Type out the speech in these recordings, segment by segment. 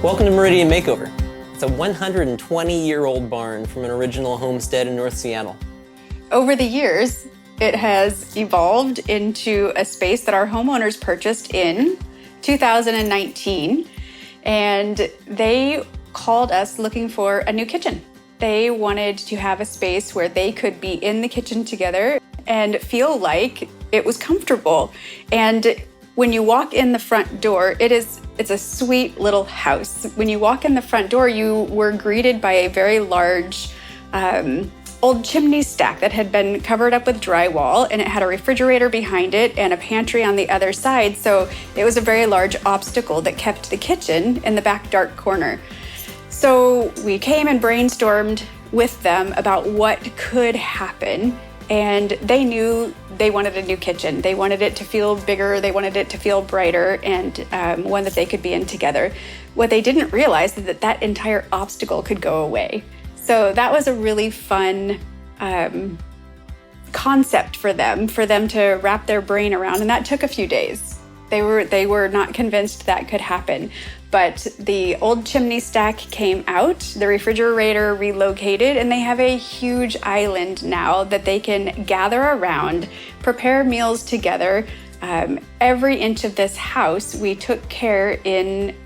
Welcome to Meridian Makeover. It's a 120-year-old barn from an original homestead in North Seattle. Over the years, it has evolved into a space that our homeowners purchased in 2019, and they called us looking for a new kitchen. They wanted to have a space where they could be in the kitchen together and feel like it was comfortable. And when you walk in the front door, it's a sweet little house. When you walk in the front door, you were greeted by a very large old chimney stack that had been covered up with drywall, and it had a refrigerator behind it and a pantry on the other side. So it was a very large obstacle that kept the kitchen in the back dark corner. So we came and brainstormed with them about what could happen. And they knew they wanted a new kitchen. They wanted it to feel bigger. They wanted it to feel brighter, and one that they could be in together. What they didn't realize is that that entire obstacle could go away. So that was a really fun concept for them to wrap their brain around. And that took a few days. They were not convinced that could happen. But the old chimney stack came out, the refrigerator relocated, and they have a huge island now that they can gather around, prepare meals together. Every inch of this house, we took care in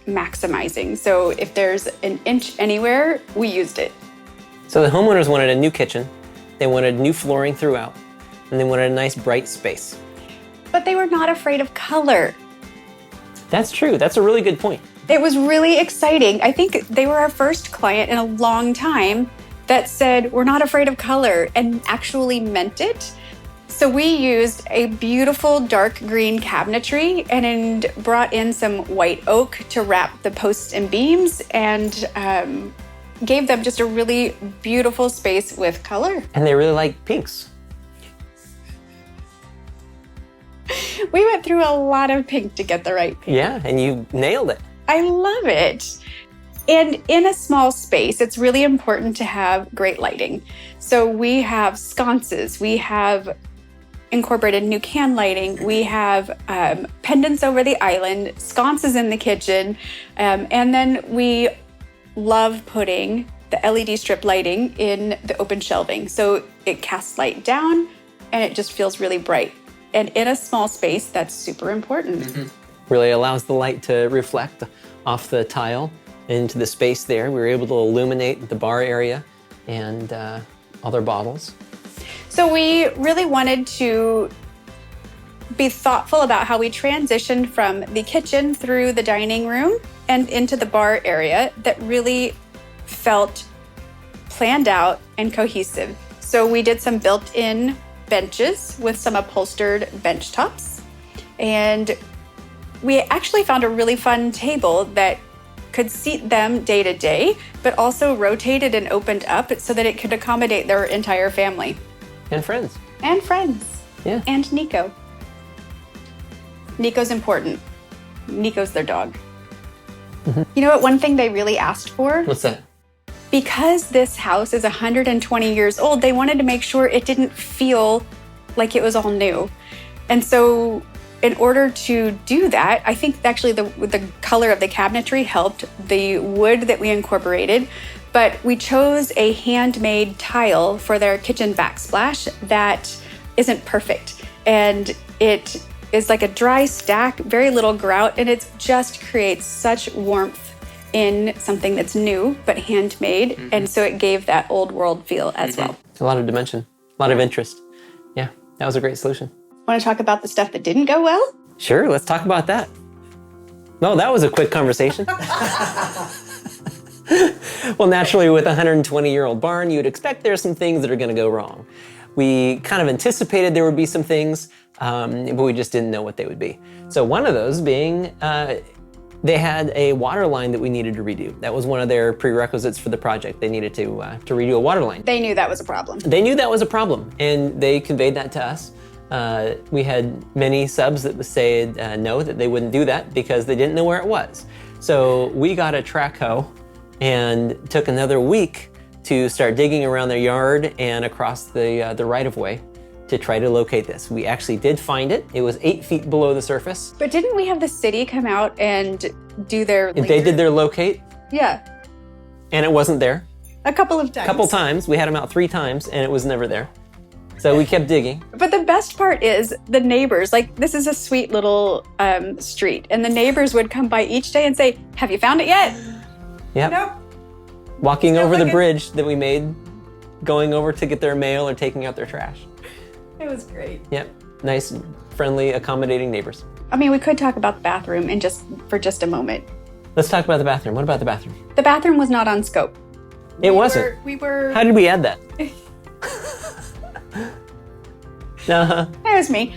maximizing. So if there's an inch anywhere, we used it. So the homeowners wanted a new kitchen, they wanted new flooring throughout, and they wanted a nice bright space. But they were not afraid of color. That's true. That's a really good point. It was really exciting. I think they were our first client in a long time that said, we're not afraid of color, and actually meant it. So we used a beautiful dark green cabinetry and brought in some white oak to wrap the posts and beams, and gave them just a really beautiful space with color. And they really like pinks. We went through a lot of pink to get the right pink. Yeah, and you nailed it. I love it. And in a small space, it's really important to have great lighting. So we have sconces, we have incorporated new can lighting, we have pendants over the island, sconces in the kitchen, and then we love putting the LED strip lighting in the open shelving. So it casts light down and it just feels really bright. And in a small space, that's super important. Mm-hmm. Really allows the light to reflect off the tile into the space there. We were able to illuminate the bar area and other bottles. So we really wanted to be thoughtful about how we transitioned from the kitchen through the dining room and into the bar area that really felt planned out and cohesive. So we did some built-in benches with some upholstered bench tops. And we actually found a really fun table that could seat them day to day, but also rotated and opened up so that it could accommodate their entire family. And friends. And friends. Yeah. And Nico. Nico's important. Nico's their dog. Mm-hmm. You know what? One thing they really asked for? What's that? Because this house is 120 years old, they wanted to make sure it didn't feel like it was all new. And so in order to do that, I think actually the color of the cabinetry helped, the wood that we incorporated, but we chose a handmade tile for their kitchen backsplash that isn't perfect. And it is like a dry stack, very little grout, and it just creates such warmth in something that's new but handmade. Mm-hmm. And so it gave that old world feel as well. A lot of dimension, a lot of interest. Yeah, that was a great solution. Want to talk about the stuff that didn't go well? Sure, let's talk about that. No, that was a quick conversation. Well, naturally, with a 120-year-old barn, you'd expect there's some things that are going to go wrong. We kind of anticipated there would be some things, but we just didn't know what they would be. So one of those being, they had a water line that we needed to redo. That was one of their prerequisites for the project. They needed to redo a water line. They knew that was a problem. They knew that was a problem, and they conveyed that to us. We had many subs that said no, that they wouldn't do that because they didn't know where it was. So we got a track hoe and took another week to start digging around their yard and across the right-of-way to try to locate this. We actually did find it. It was 8 feet below the surface. But didn't we have the city come out and do their They did their locate, Yeah, and it wasn't there. a couple of times. A couple times. We had them out 3 times, and it was never there. So we kept digging. But the best part is the neighbors, like this is a sweet little street, and the neighbors would come by each day and say, have you found it yet? Yep. Nope. Walking Still over the looking. bridge that we made, going over to get their mail or taking out their trash. It was great. Yep. Nice, friendly, accommodating neighbors. I mean, we could talk about the bathroom for just a moment. Let's talk about the bathroom. What about the bathroom? The bathroom was not on scope. It wasn't. We were. How did we add that? Uh-huh. That was me.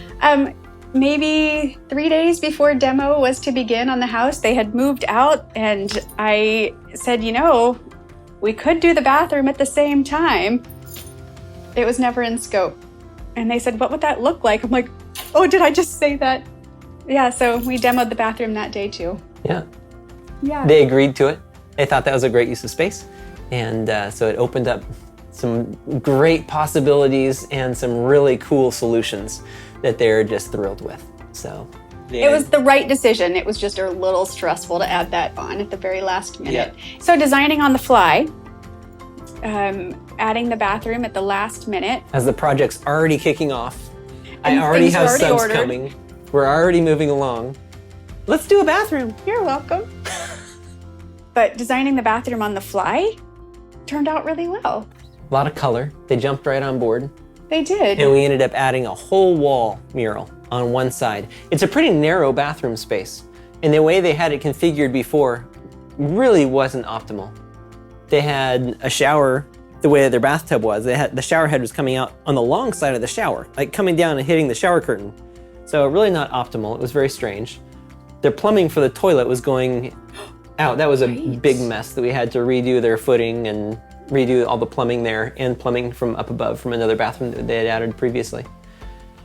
Maybe 3 days before demo was to begin on the house, they had moved out, and I said, we could do the bathroom at the same time. It was never in scope. And they said, what would that look like? I'm like, oh, did I just say that? Yeah, so we demoed the bathroom that day too. Yeah. Yeah. They agreed to it. They thought that was a great use of space. And so it opened up some great possibilities and some really cool solutions that they're just thrilled with. So It was the right decision. It was just a little stressful to add that on at the very last minute. Yeah. So designing on the fly, adding the bathroom at the last minute. As the project's already kicking off, I And already things have are already subs ordered. coming. We're already moving along. Let's do a bathroom. You're welcome. But designing the bathroom on the fly turned out really well. A lot of color. They jumped right on board. They did. And we ended up adding a whole wall mural on one side. It's a pretty narrow bathroom space. And the way they had it configured before really wasn't optimal. They had a shower the way their bathtub was. The shower head was coming out on the long side of the shower, like coming down and hitting the shower curtain. So really not optimal. It was very strange. Their plumbing for the toilet was going out. That was a big mess that we had to redo their footing and redo all the plumbing there and plumbing from up above from another bathroom that they had added previously.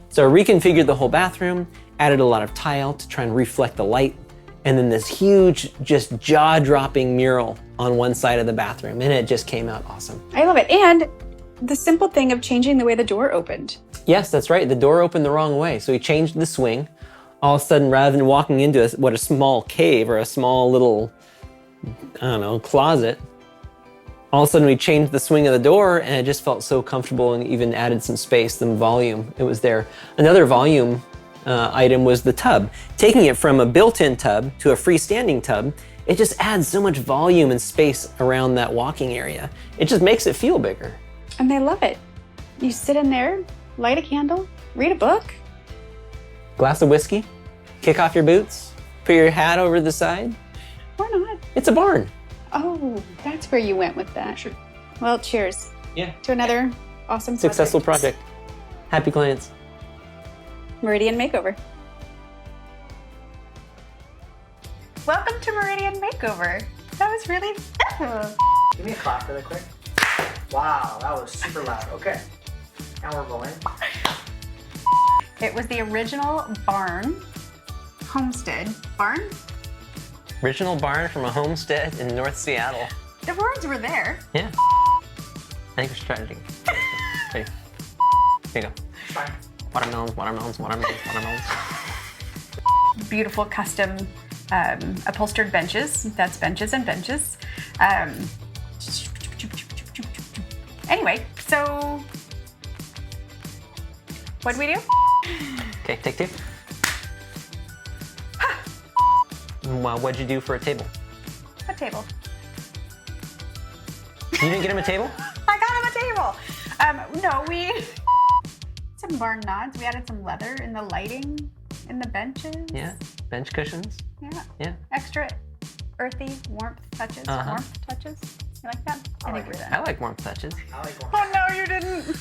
So reconfigured the whole bathroom, added a lot of tile to try and reflect the light, and then this huge, just jaw-dropping mural on one side of the bathroom, and it just came out awesome. I love it. And the simple thing of changing the way the door opened. Yes, that's right. The door opened the wrong way, so we changed the swing. All of a sudden, rather than walking into a small cave or a small little, closet, all of a sudden we changed the swing of the door, and it just felt so comfortable and even added some space, some volume. It was there. Another volume item was the tub. Taking it from a built-in tub to a freestanding tub, it just adds so much volume and space around that walking area. It just makes it feel bigger. And they love it. You sit in there, light a candle, read a book. Glass of whiskey, kick off your boots, put your hat over the side. Or not. It's a barn. Oh, that's where you went with that. Sure. Well, cheers Yeah. to another awesome Successful project. Happy clients. Meridian Makeover. Welcome to Meridian Makeover. That was really Give me a clap really quick. Wow, that was super loud. Okay, now we're rolling. It was the original barn, homestead barn. Original barn from a homestead in North Seattle. The words were there. Yeah. I think we should try it again. Ready? Here you go. Fine. Watermelons, watermelons, watermelons, watermelons. Beautiful custom upholstered benches. That's benches and benches. Anyway, so what do we do? Okay, take 2. Well, what'd you do for a table? A table. You didn't get him a table? I got him a table. No, we some barn nods. We added some leather in the lighting, in the benches. Yeah. Bench cushions. Yeah. Yeah. Extra earthy warmth touches. Uh-huh. Warmth touches. You like that? I think like we're it. done. I like warmth touches. I like one. Oh no, you didn't.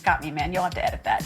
Got me, man. You'll have to edit that.